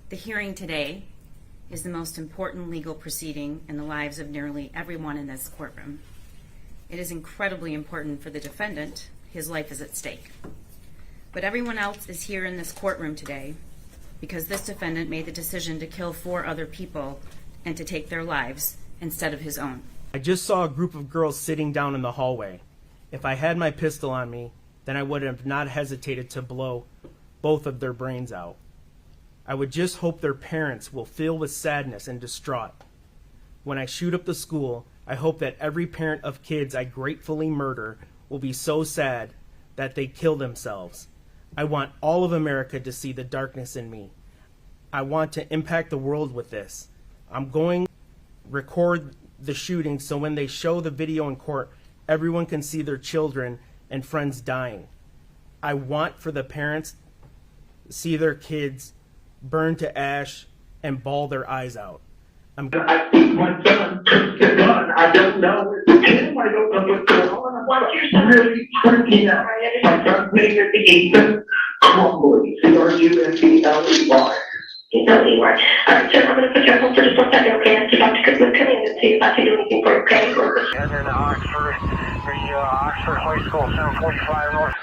The hearing today is the most important legal proceeding in the lives of nearly everyone in this courtroom. It is incredibly important for the defendant. His life is at stake. But everyone else is here in this courtroom today because this defendant made the decision to kill 4 other people and to take their lives instead of his own. I just saw a group of girls sitting down in the hallway. If I had my pistol on me, then I would have not hesitated to blow both of their brains out. I would just hope their parents will feel with sadness and distraught. When I shoot up the school, I hope that every parent of kids I gratefully murder will be so sad that they kill themselves. I want all of America to see the darkness in me. I want to impact the world with this. I'm going to record the shooting so when they show the video in court, everyone can see their children and friends dying. I want for the parents to see their kids burn to ash and bawl their eyes out. I think my son took the gun. I don't know. I don't know what's going on. What's your son? Really freaking out. My son's name is Ethan Crumbley. C-R-U-M-B-L-E-Y. All right, sir, I'm going to put you on hold for just 1 second, okay? And Dr. Cookman, come in and see if I can do anything for you, okay? Heading to Oxford, Oxford High School, 745 North.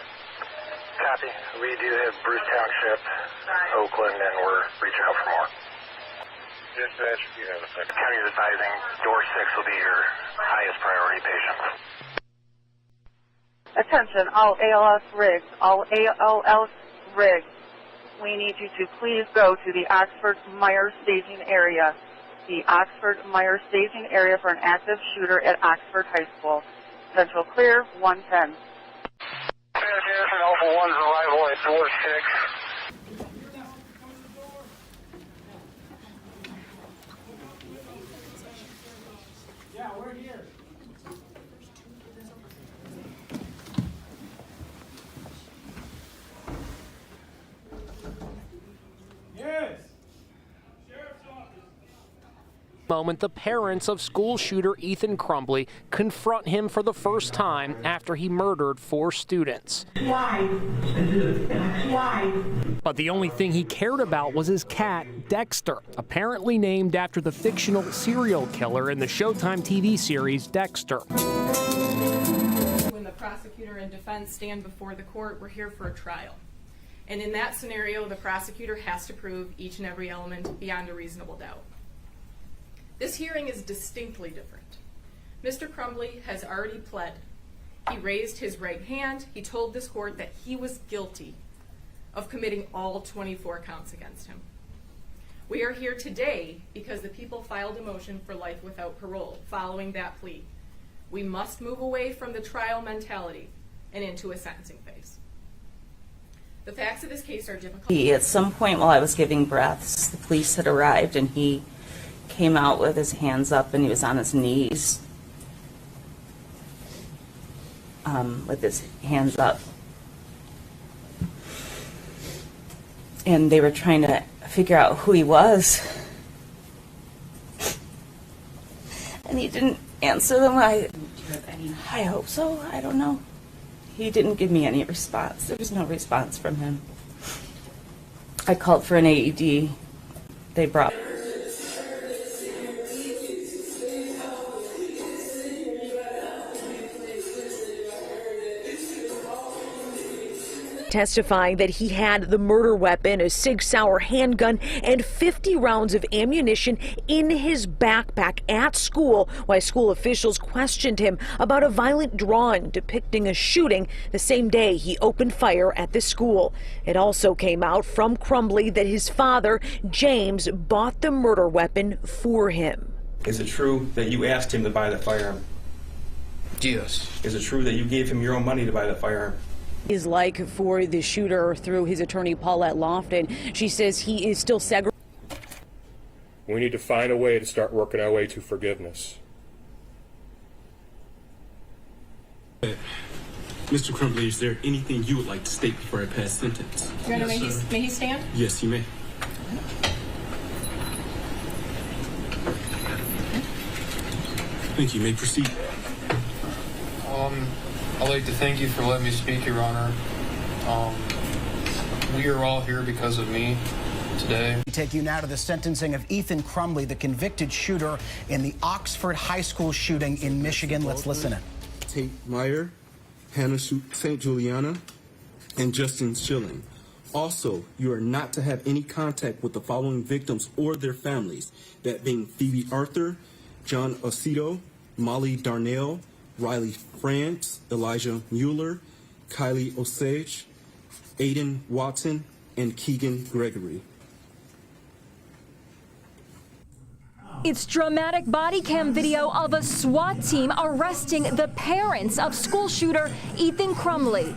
Copy. We do have Bruce Township, Oakland, and we're reaching out for more. Dispatch, you have a second. County is advising door 6 will be your highest priority patient. Attention, all ALS rigs, all ALS rigs. We need you to please go to the Oxford-Meyer staging area. The Oxford-Meyer staging area for an active shooter at Oxford High School. Central clear, 110. Garrison Alpha 1's arrival at door 6. Yeah, we're here. Yes. Moment the parents of school shooter Ethan Crumbley confront him for the first time after he murdered 4 students. Why? But the only thing he cared about was his cat, Dexter, apparently named after the fictional serial killer in the Showtime TV series Dexter. When the prosecutor and defense stand before the court, we're here for a trial. And in that scenario, the prosecutor has to prove each and every element beyond a reasonable doubt. This hearing is distinctly different. Mr. Crumbley has already pled. He raised his right hand. He told this court that he was guilty of committing all 24 counts against him. We are here today because the people filed a motion for life without parole following that plea. We must move away from the trial mentality and into a sentencing phase. The facts of this case are difficult. At some point while I was giving breaths, the police had arrived and he came out with his hands up and he was on his knees with his hands up. And they were trying to figure out who he was. And he didn't answer them. I hope so. I don't know. He didn't give me any response. There was no response from him. I called for an AED. They brought. Testifying that he had the murder weapon, a Sig Sauer handgun, and 50 rounds of ammunition in his backpack at school, while school officials questioned him about a violent drawing depicting a shooting the same day he opened fire at the school. It also came out from Crumbley that his father, James, bought the murder weapon for him. Is it true that you asked him to buy the firearm? Yes. Is it true that you gave him your own money to buy the firearm? Is like for the shooter through his attorney Paulette Lofton. She says he is still segregated. We need to find a way to start working our way to forgiveness. Mr. Crumbley, is there anything you would like to state before I pass sentence? Your Honor, may he stand? Yes, you may. Thank you. You may proceed. I'd like to thank you for letting me speak, Your Honor. We are all here because of me. today. We take you now to the sentencing of Ethan Crumbley, the convicted shooter in the Oxford High School shooting in Michigan. Let's listen in. Tate Meyer, Hannah St. Juliana, and Justin Schilling. Also, you are not to have any contact with the following victims or their families, that being Phoebe Arthur, John Aceto, Molly Darnell, Riley France, Elijah Mueller, Kylie Osage, Aiden Watson, and Keegan Gregory. It's dramatic body cam video of a SWAT team arresting the parents of school shooter Ethan Crumbley.